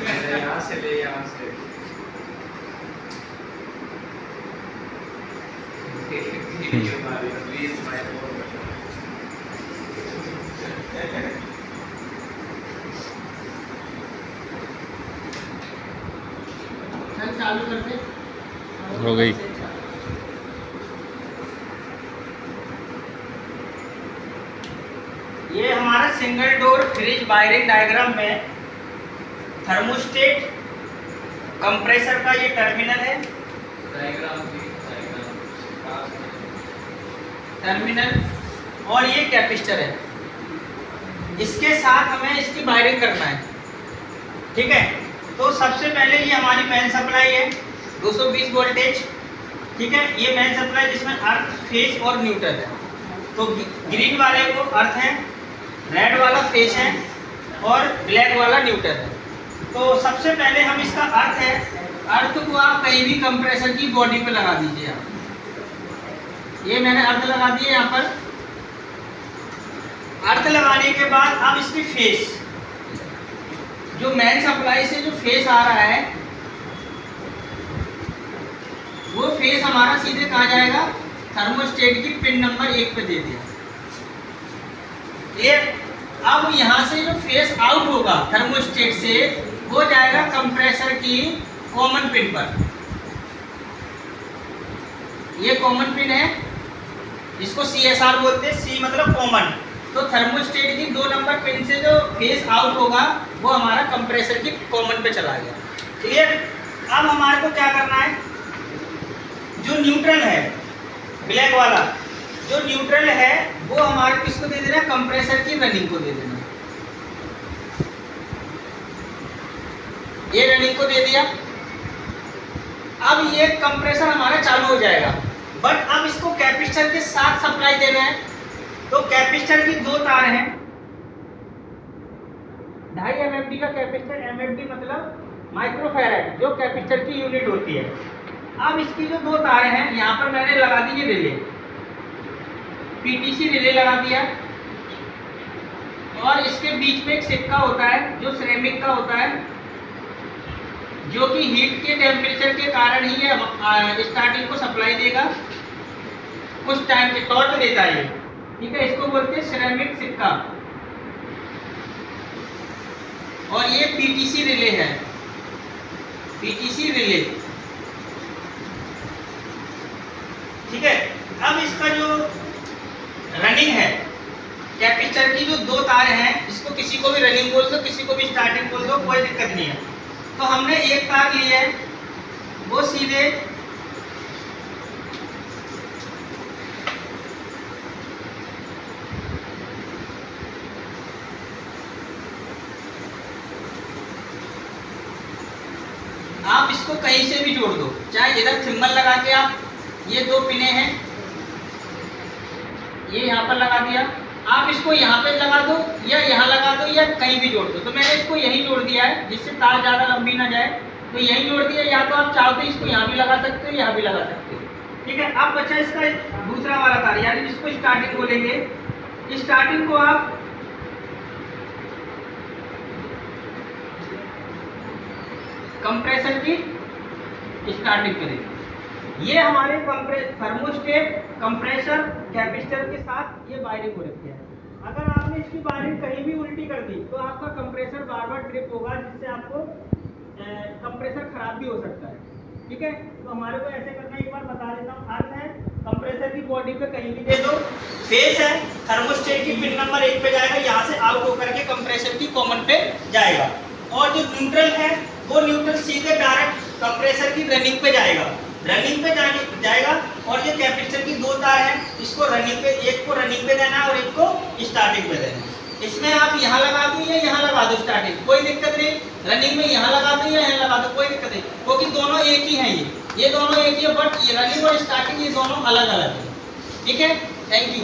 यहाँ से ले, यहाँ से प्लीज माय चालू करते हो गई। ये हमारा single door fridge wiring diagram में थर्मोस्टेट कंप्रेसर का ये टर्मिनल है, टर्मिनल, और ये कैपेसिटर है। इसके साथ हमें इसकी वायरिंग करना है, ठीक है। तो सबसे पहले ये हमारी मेन सप्लाई है 220 वोल्टेज, ठीक है। ये मेन सप्लाई जिसमें अर्थ, फेज और न्यूट्रल है। तो ग्रीन वाले को अर्थ है, रेड वाला फेज है और ब्लैक वाला न्यूट्रल है। तो सबसे पहले हम इसका अर्थ है, अर्थ को आप कहीं भी कंप्रेसर की बॉडी पे लगा दीजिए। आप ये मैंने अर्थ लगा दिए यहाँ पर। अर्थ लगाने के बाद अब इसकी फेस, जो मेन सप्लाई से जो फेस आ रहा है वो फेस हमारा सीधे कहाँ जाएगा, थर्मोस्टेट की पिन नंबर 1 पे दे दिया। ये अब यहाँ से जो फेस आउट होगा थर्मोस्टेट से वो जाएगा कंप्रेसर की कॉमन पिन पर। ये कॉमन पिन है, इसको CSR बोलते हैं, C मतलब कॉमन। तो थर्मोस्टेट की 2 नंबर पिन से जो फेस आउट होगा वो हमारा कंप्रेसर की कॉमन पे चला गया। क्लियर। अब हमारे को क्या करना है, जो न्यूट्रल है ब्लैक वाला, जो न्यूट्रल है वो हमारे किसको दे देना है, कंप्रेसर की रनिंग को दे देना। ये रनिंग को दे दिया। अब ये कंप्रेसर हमारा चालू हो जाएगा, बट अब इसको कैपेसिटर के साथ सप्लाई देना है। तो कैपेसिटर की 2 तार हैं, 2.5 MFD का कैपेसिटर, MFD मतलब माइक्रोफैराड, जो कैपेसिटर की यूनिट होती है। अब इसकी जो 2 तारें हैं, यहाँ पर मैंने लगा दी ये रिले, PTC रिले लगा दिया, और इसके बीच में एक सिक्का होता है जो सिरेमिक का होता है, जो कि हीट के टेम्परेचर के कारण ही ये स्टार्टिंग को सप्लाई देगा, कुछ टाइम के टॉर्क देता है ये, ठीक है। इसको बोलते हैं सिरेमिक सिक्का। और ये PTC रिले है, PTC रिले, ठीक है। अब इसका जो रनिंग है, कैपेसिटर की जो 2 तारें हैं, इसको किसी को भी रनिंग बोल दो, किसी को भी स्टार्टिंग बोल दो, कोई दिक्कत नहीं है। तो हमने एक तार ली है, वो सीधे आप इसको कहीं से भी जोड़ दो, चाहे इधर थिम्बल लगा के आप, ये 2 पिने हैं, ये यहाँ पर लगा दिया, आप इसको यहाँ पे लगा दो या यहाँ लगा दो या कहीं भी जोड़ दो। तो मैंने इसको यहीं जोड़ दिया है, जिससे तार ज़्यादा लंबी ना जाए, तो यहीं जोड़ दिया। या तो आप चाहो तो इसको यहाँ भी लगा सकते हो, यहाँ भी लगा सकते हो, ठीक है। अब बचा इसका दूसरा वाला तार, यानी जिसको स्टार्टिंग बोलेंगे। स्टार्टिंग को आप कंप्रेसर की स्टार्टिंग करें। ये हमारे थर्मोस्टेट कंप्रेसर कैपेसिटर के साथ ये वायरिंग हो रखी है। अगर आपने इसकी वायरिंग कहीं भी उल्टी कर दी तो आपका कंप्रेसर बार बार ट्रिप होगा, जिससे आपको कंप्रेसर खराब भी हो सकता है, ठीक है। तो हमारे को ऐसे करना, एक बार बता देता हूँ। अर्थ है, कंप्रेसर की बॉडी पे कहीं भी दे दो। फेस है, थर्मोस्टेट की पिन नंबर 1 पे जाएगा, यहाँ से आउट होकर के कंप्रेसर की कॉमन पे जाएगा। और जो न्यूट्रल है वो न्यूट्रल सीधे डायरेक्ट कंप्रेसर की रनिंग पे जाएगा, रनिंग पे जाएगा। और ये कैपेसिटर की 2 तार है, इसको रनिंग पे, एक को रनिंग पे देना है और एक को स्टार्टिंग पे देना है। इसमें आप यहाँ लगा दो या यहाँ लगा दो स्टार्टिंग, कोई दिक्कत नहीं। रनिंग में यहाँ लगा दो या यहाँ लगा दो, कोई दिक्कत नहीं, क्योंकि दोनों एक ही हैं। ये दोनों एक ही है, बट ये रनिंग और स्टार्टिंग ये दोनों अलग अलग है, ठीक है। Thank you.